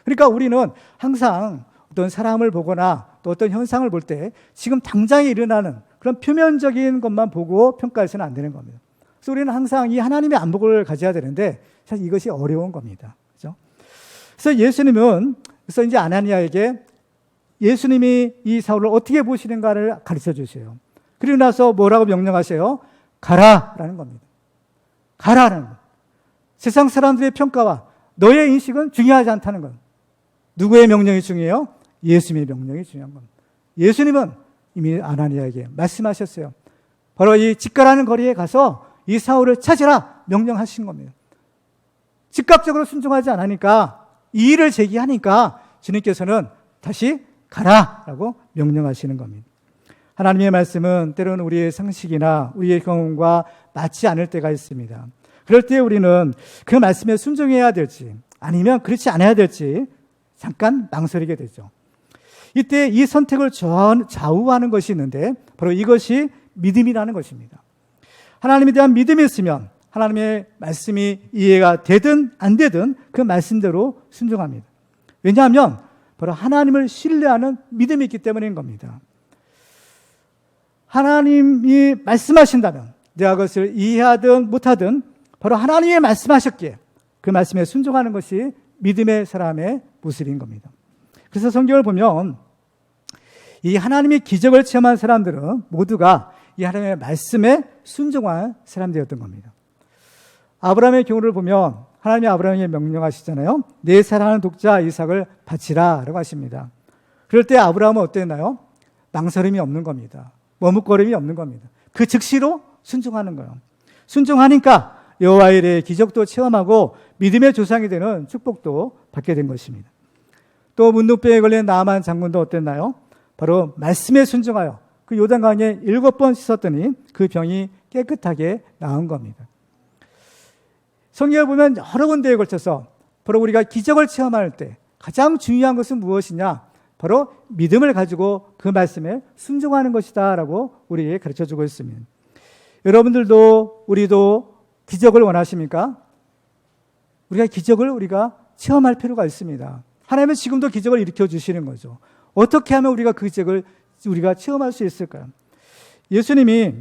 그러니까 우리는 항상 어떤 사람을 보거나 또 어떤 현상을 볼 때 지금 당장에 일어나는 그런 표면적인 것만 보고 평가해서는 안 되는 겁니다. 그래서 우리는 항상 이 하나님의 안목을 가져야 되는데 사실 이것이 어려운 겁니다. 그렇죠? 그래서 이제 아나니아에게 예수님이 이 사울을 어떻게 보시는가를 가르쳐 주세요. 그리고 나서 뭐라고 명령하세요? 가라라는 겁니다. 가라라는 것. 세상 사람들의 평가와 너의 인식은 중요하지 않다는 것. 누구의 명령이 중요해요? 예수님의 명령이 중요한 겁니다. 예수님은 이미 아나니아에게 말씀하셨어요. 바로 이 직가라는 거리에 가서 이 사울을 찾으라 명령하신 겁니다. 즉각적으로 순종하지 않으니까 이 일을 제기하니까 주님께서는 다시 가라라고 명령하시는 겁니다. 하나님의 말씀은 때로는 우리의 상식이나 우리의 경험과 맞지 않을 때가 있습니다. 그럴 때 우리는 그 말씀에 순종해야 될지 아니면 그렇지 않아야 될지 잠깐 망설이게 되죠. 이때 이 선택을 좌우하는 것이 있는데 바로 이것이 믿음이라는 것입니다. 하나님에 대한 믿음이 있으면 하나님의 말씀이 이해가 되든 안 되든 그 말씀대로 순종합니다. 왜냐하면 바로 하나님을 신뢰하는 믿음이 있기 때문인 겁니다. 하나님이 말씀하신다면 내가 그것을 이해하든 못하든 바로 하나님이 말씀하셨기에 그 말씀에 순종하는 것이 믿음의 사람의 모습인 겁니다. 그래서 성경을 보면 이 하나님의 기적을 체험한 사람들은 모두가 이 하나님의 말씀에 순종한 사람들이었던 겁니다. 아브라함의 경우를 보면 하나님이 아브라함에게 명령하시잖아요. 내 사랑하는 독자 이삭을 바치라 라고 하십니다. 그럴 때 아브라함은 어땠나요? 망설임이 없는 겁니다. 머뭇거림이 없는 겁니다. 그 즉시로 순종하는 거예요. 순종하니까 여호와의 일의 기적도 체험하고 믿음의 조상이 되는 축복도 받게 된 것입니다. 또 문둥병에 걸린 나아만 장군도 어땠나요? 바로 말씀에 순종하여 그 요단강에 7번 씻었더니 그 병이 깨끗하게 나은 겁니다. 성경을 보면 여러 군데에 걸쳐서 바로 우리가 기적을 체험할 때 가장 중요한 것은 무엇이냐? 바로 믿음을 가지고 그 말씀에 순종하는 것이다 라고 우리에게 가르쳐주고 있습니다. 여러분들도 우리도 기적을 원하십니까? 우리가 기적을 체험할 필요가 있습니다. 하나님은 지금도 기적을 일으켜 주시는 거죠. 어떻게 하면 우리가 그 기적을 체험할 수 있을까요? 예수님이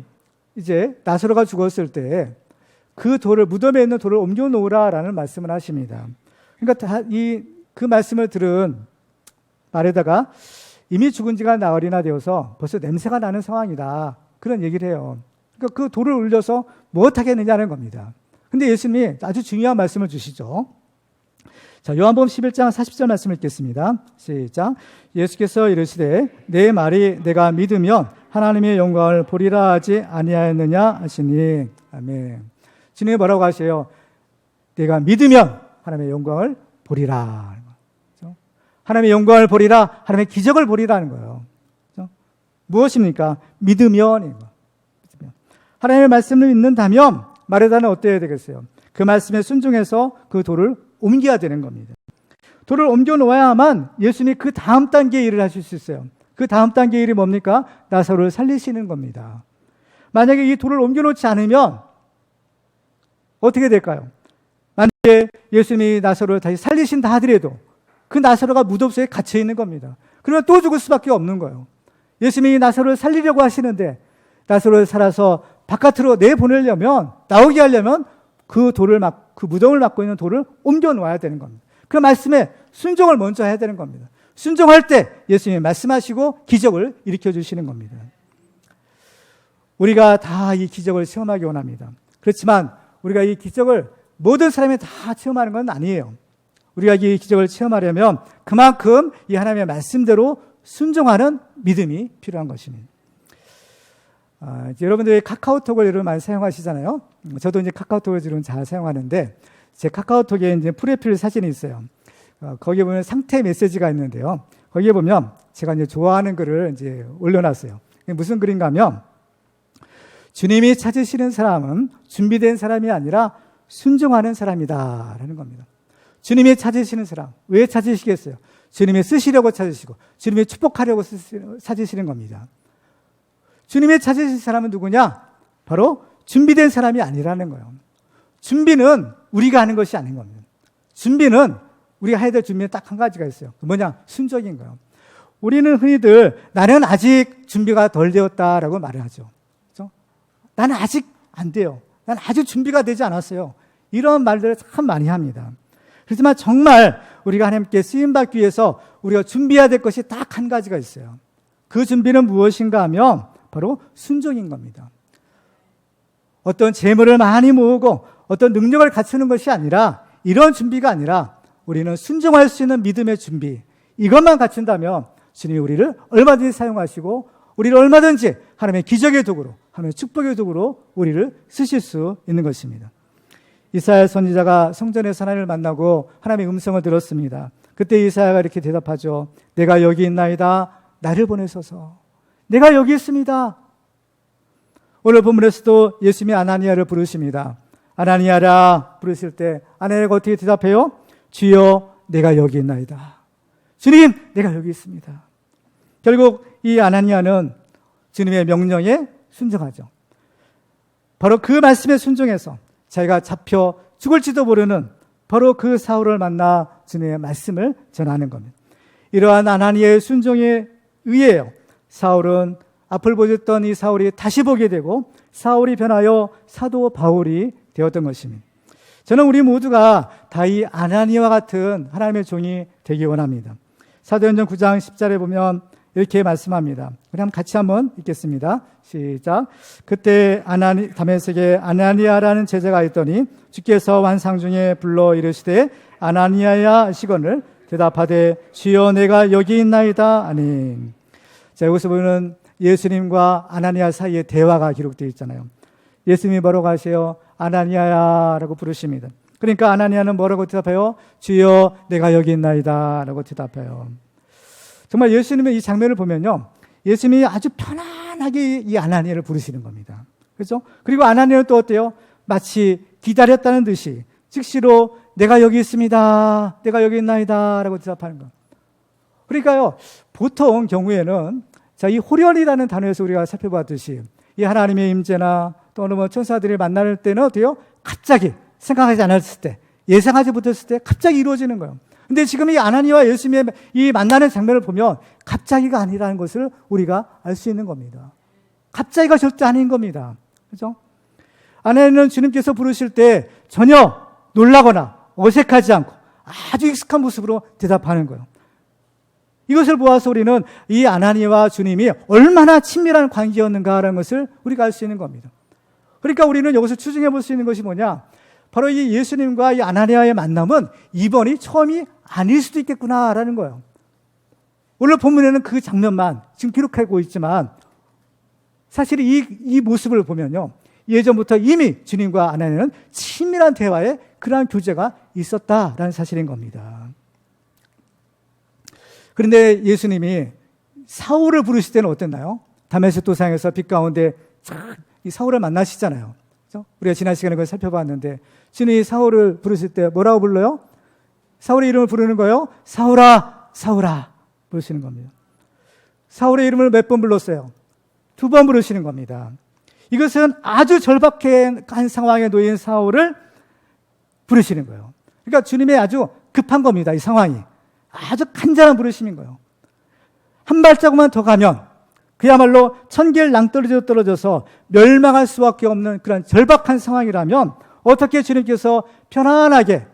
이제 나사로가 죽었을 때 그 돌을, 무덤에 있는 돌을 옮겨 놓으라라는 말씀을 하십니다. 그러니까 그 말씀을 들은 말에다가 이미 죽은 지가 나흘이나 되어서 벌써 냄새가 나는 상황이다. 그런 얘기를 해요. 그러니까 그 돌을 올려서 무엇하겠느냐는 겁니다. 근데 예수님이 아주 중요한 말씀을 주시죠. 자, 요한복음 11장 40절 말씀 읽겠습니다. 시작. 예수께서 이르시되 내 말이 내가 믿으면 하나님의 영광을 보리라 하지 아니하였느냐 하시니. 아멘. 주님이 뭐라고 하세요? 내가 믿으면 하나님의 영광을 보리라. 하나님의 영광을 보리라, 하나님의 기적을 보리라는 거예요. 무엇입니까? 믿으면. 하나님의 말씀을 믿는다면 말에다는 어때야 되겠어요? 그 말씀에 순종해서 그 돌을 옮겨야 되는 겁니다. 돌을 옮겨 놓아야만 예수님이 그 다음 단계의 일을 하실 수 있어요. 그 다음 단계의 일이 뭡니까? 나사로를 살리시는 겁니다. 만약에 이 돌을 옮겨 놓지 않으면 어떻게 될까요? 만약에 예수님이 나사로를 다시 살리신다 하더라도 그 나사로가 무덤 속에 갇혀 있는 겁니다. 그러면 또 죽을 수밖에 없는 거예요. 예수님이 나사로를 살리려고 하시는데 나사로를 살아서 바깥으로 내보내려면, 나오게 하려면 그 무덤을 막고 있는 돌을 옮겨 놓아야 되는 겁니다. 그 말씀에 순종을 먼저 해야 되는 겁니다. 순종할 때 예수님이 말씀하시고 기적을 일으켜 주시는 겁니다. 우리가 다 이 기적을 체험하기 원합니다. 그렇지만 우리가 이 기적을 모든 사람이 다 체험하는 건 아니에요. 우리가 이 기적을 체험하려면 그만큼 이 하나님의 말씀대로 순종하는 믿음이 필요한 것입니다. 여러분들이 카카오톡을 여러분 많이 사용하시잖아요. 저도 이제 카카오톡을 지금 잘 사용하는데 제 카카오톡에 이제 프로필 사진이 있어요. 거기에 보면 상태 메시지가 있는데요. 거기에 보면 제가 이제 좋아하는 글을 이제 올려놨어요. 무슨 글인가 하면 주님이 찾으시는 사람은 준비된 사람이 아니라 순종하는 사람이다 라는 겁니다. 주님이 찾으시는 사람, 왜 찾으시겠어요? 주님이 쓰시려고 찾으시고 주님이 축복하려고 찾으시는 겁니다. 주님이 찾으신 사람은 누구냐? 바로 준비된 사람이 아니라는 거예요. 준비는 우리가 하는 것이 아닌 겁니다. 준비는 우리가 해야 될 준비는 딱 한 가지가 있어요. 뭐냐? 순종인 거예요. 우리는 흔히들 나는 아직 준비가 덜 되었다라고 말을 하죠. 그렇죠? 나는 아직 안 돼요. 나는 아직 준비가 되지 않았어요. 이런 말들을 참 많이 합니다. 그렇지만 정말 우리가 하나님께 쓰임받기 위해서 우리가 준비해야 될 것이 딱 한 가지가 있어요. 그 준비는 무엇인가 하면 바로 순종인 겁니다. 어떤 재물을 많이 모으고 어떤 능력을 갖추는 것이 아니라, 이런 준비가 아니라 우리는 순종할 수 있는 믿음의 준비, 이것만 갖춘다면 주님이 우리를 얼마든지 사용하시고 우리를 얼마든지 하나님의 기적의 도구로, 하나님의 축복의 도구로 우리를 쓰실 수 있는 것입니다. 이사야 선지자가 성전에서 하나님을 만나고 하나님의 음성을 들었습니다. 그때 이사야가 이렇게 대답하죠. 내가 여기 있나이다. 나를 보내소서. 내가 여기 있습니다. 오늘 본문에서도 예수님이 아나니아를 부르십니다. 아나니아라 부르실 때 아나니아가 어떻게 대답해요? 주여, 내가 여기 있나이다. 주님, 내가 여기 있습니다. 결국 이 아나니아는 주님의 명령에 순종하죠. 바로 그 말씀에 순종해서 자기가 잡혀 죽을지도 모르는 바로 그 사울을 만나 주님의 말씀을 전하는 겁니다. 이러한 아나니아의 순종에 의해요, 사울은 앞을 보셨던 이 사울이 다시 보게 되고 사울이 변하여 사도 바울이 되었던 것입니다. 저는 우리 모두가 다 이 아나니아와 같은 하나님의 종이 되기 원합니다. 사도행전 9장 10절에 보면 이렇게 말씀합니다. 우리 같이 한번 읽겠습니다. 시작. 그때 다메섹에 아나니아라는 제자가 있더니 주께서 환상 중에 불러 이르시되 아나니아야 하시거늘 대답하되 주여, 내가 여기 있나이다. 아멘. 자, 여기서 보면 예수님과 아나니아 사이에 대화가 기록되어 있잖아요. 예수님이 뭐라고 하세요? 아나니아야 라고 부르십니다. 그러니까 아나니아는 뭐라고 대답해요? 주여, 내가 여기 있나이다 라고 대답해요. 정말 예수님의 이 장면을 보면요, 예수님이 아주 편안하게 이 아나니아를 부르시는 겁니다. 그렇죠? 그리고 아나니아는 또 어때요? 마치 기다렸다는 듯이 즉시로 내가 여기 있습니다, 내가 여기 있나이다 라고 대답하는 거. 그러니까요, 보통 경우에는 이 호련이라는 단어에서 우리가 살펴봤듯이 이 하나님의 임재나 또 어느 천사들이 만날 때는 어때요? 갑자기 생각하지 않았을 때, 예상하지 못했을 때 갑자기 이루어지는 거예요. 근데 지금 이 아나니아와 예수님의 이 만나는 장면을 보면 갑자기가 아니라는 것을 우리가 알 수 있는 겁니다. 갑자기가 절대 아닌 겁니다. 그렇죠? 아나니아는 주님께서 부르실 때 전혀 놀라거나 어색하지 않고 아주 익숙한 모습으로 대답하는 거예요. 이것을 보아서 우리는 이 아나니아와 주님이 얼마나 친밀한 관계였는가라는 것을 우리가 알 수 있는 겁니다. 그러니까 우리는 여기서 추정해 볼 수 있는 것이 뭐냐? 바로 이 예수님과 이 아나니아의 만남은 이번이 처음이 아닐 수도 있겠구나라는 거예요. 오늘 본문에는 그 장면만 지금 기록하고 있지만 사실 이 모습을 보면요, 예전부터 이미 주님과 아나니아는 친밀한 대화에 그러한 교제가 있었다라는 사실인 겁니다. 그런데 예수님이 사울을 부르실 때는 어땠나요? 다메섹 도상에서 빛 가운데 이 사울을 만나시잖아요. 그렇죠? 우리가 지난 시간에 그걸 살펴봤는데 주님이 사울을 부르실 때 뭐라고 불러요? 사울의 이름을 부르는 거예요. 사울아, 사울아 부르시는 겁니다. 사울의 이름을 몇 번 불렀어요? 2번 부르시는 겁니다. 이것은 아주 절박한 상황에 놓인 사울을 부르시는 거예요. 그러니까 주님의 아주 급한 겁니다. 이 상황이 아주 간절한 부르심인 거예요. 한 발자국만 더 가면 그야말로 천길 낭떠러지로 떨어져서 멸망할 수밖에 없는 그런 절박한 상황이라면 어떻게 주님께서 편안하게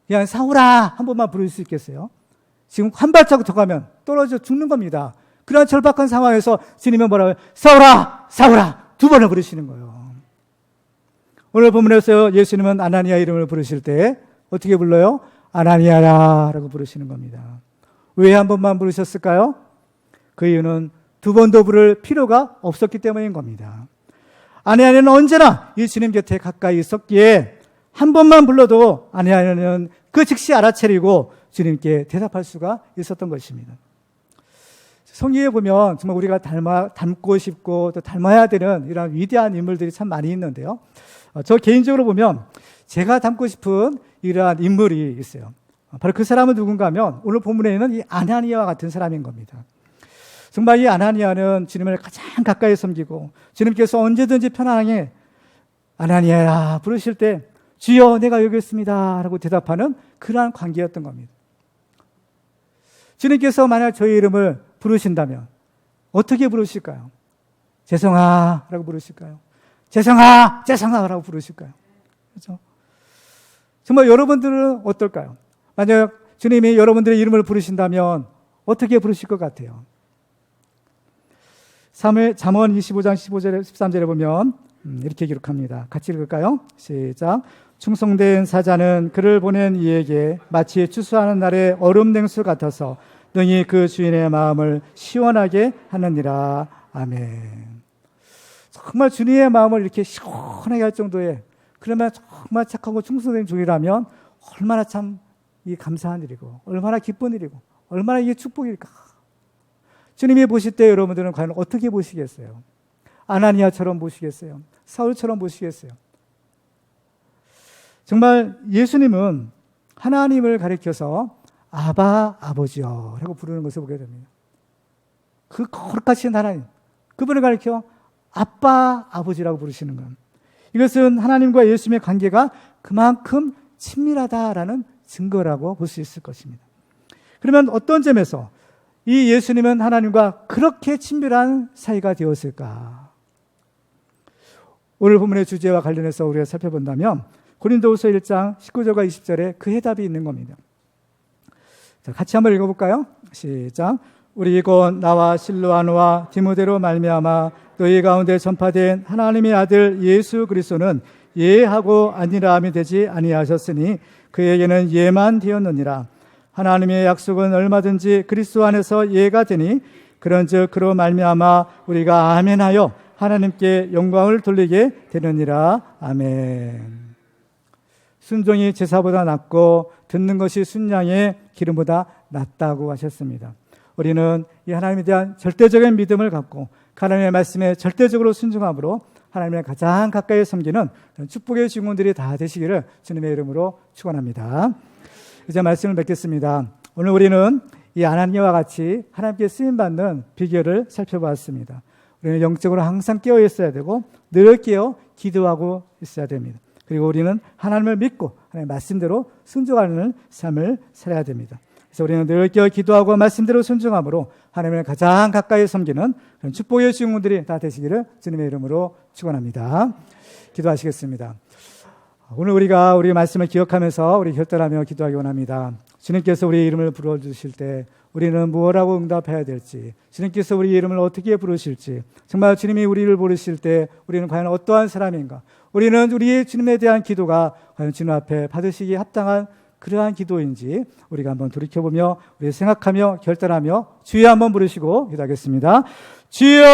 그냥 사울아 한 번만 부를 수 있겠어요? 지금 한 발자국 더 가면 떨어져 죽는 겁니다. 그런 절박한 상황에서 주님은 뭐라고 해요? 사울아, 사울아 2번을 부르시는 거예요. 오늘 본문에서 예수님은 아나니아 이름을 부르실 때 어떻게 불러요? 아나니아라 라고 부르시는 겁니다. 왜 한 번만 부르셨을까요? 그 이유는 2번 더 부를 필요가 없었기 때문인 겁니다. 아나니아는 언제나 이 주님 곁에 가까이 있었기에 한 번만 불러도 아나니아는 그 즉시 알아차리고 주님께 대답할 수가 있었던 것입니다. 성경에 보면 정말 우리가 닮고 싶고 또 닮아야 되는 이런 위대한 인물들이 참 많이 있는데요. 저 개인적으로 보면 제가 닮고 싶은 이러한 인물이 있어요. 바로 그 사람은 누군가 하면 오늘 본문에 있는 이 아나니아와 같은 사람인 겁니다. 정말 이 아나니아는 주님을 가장 가까이 섬기고 주님께서 언제든지 편안하게 아나니아야 부르실 때 주여 내가 여기 있습니다 라고 대답하는 그러한 관계였던 겁니다. 주님께서 만약 저희 이름을 부르신다면 어떻게 부르실까요? 재성아 라고 부르실까요? 재성아, 재성아 라고 부르실까요? 그렇죠? 정말 여러분들은 어떨까요? 만약 주님이 여러분들의 이름을 부르신다면 어떻게 부르실 것 같아요? 잠언 25장 15절에 13절에 보면 이렇게 기록합니다. 같이 읽을까요? 시작. 충성된 사자는 그를 보낸 이에게 마치 추수하는 날의 얼음 냉수 같아서 능히 그 주인의 마음을 시원하게 하느니라. 아멘. 정말 주님의 마음을 이렇게 시원하게 할 정도의, 그러면 정말 착하고 충성된 종이라면 얼마나 참 이 감사한 일이고 얼마나 기쁜 일이고 얼마나 이게 축복일까. 주님이 보실 때 여러분들은 과연 어떻게 보시겠어요? 아나니아처럼 보시겠어요? 사울처럼 보시겠어요? 정말 예수님은 하나님을 가리켜서 아바 아버지요 라고 부르는 것을 보게 됩니다. 그 거룩하신 하나님, 그분을 가리켜 아빠 아버지라고 부르시는 것. 이것은 하나님과 예수님의 관계가 그만큼 친밀하다라는 증거라고 볼 수 있을 것입니다. 그러면 어떤 점에서 이 예수님은 하나님과 그렇게 친밀한 사이가 되었을까? 오늘 본문의 주제와 관련해서 우리가 살펴본다면 고린도후서 1장 19절과 20절에 그 해답이 있는 겁니다. 자, 같이 한번 읽어볼까요? 시작. 우리 곧 나와 실로아노와 디모데로 말미암아 너희 가운데 전파된 하나님의 아들 예수 그리스도는 예하고 아니라함이 되지 아니하셨으니 그에게는 예만 되었느니라. 하나님의 약속은 얼마든지 그리스도 안에서 예가 되니 그런즉 그로 말미암아 우리가 아멘하여 하나님께 영광을 돌리게 되느니라. 아멘. 순종이 제사보다 낫고 듣는 것이 순양의 기름보다 낫다고 하셨습니다. 우리는 이 하나님에 대한 절대적인 믿음을 갖고 하나님의 말씀에 절대적으로 순종함으로 하나님을 가장 가까이 섬기는 축복의 증언들이 다 되시기를 주님의 이름으로 축원합니다. 이제 말씀을 맺겠습니다. 오늘 우리는 이 아나니아와 같이 하나님께 쓰임받는 비결을 살펴보았습니다. 우리는 영적으로 항상 깨어 있어야 되고 늘 깨어 기도하고 있어야 됩니다. 그리고 우리는 하나님을 믿고 하나님의 말씀대로 순종하는 삶을 살아야 됩니다. 그래서 우리는 늘 깨어 기도하고 말씀대로 순종함으로 하나님을 가장 가까이 섬기는 그런 축복의 증언들이 다 되시기를 주님의 이름으로 축원합니다. 기도하시겠습니다. 오늘 우리가 우리 말씀을 기억하면서 우리 결단하며 기도하기 원합니다. 주님께서 우리의 이름을 불러주실 때 우리는 무엇라고 응답해야 될지, 주님께서 우리 이름을 어떻게 부르실지, 정말 주님이 우리를 부르실 때 우리는 과연 어떠한 사람인가, 우리는 우리의 주님에 대한 기도가 과연 주님 앞에 받으시기에 합당한 그러한 기도인지 우리가 한번 돌이켜보며 우리 생각하며 결단하며 주여 한번 부르시고 기도하겠습니다. 주여!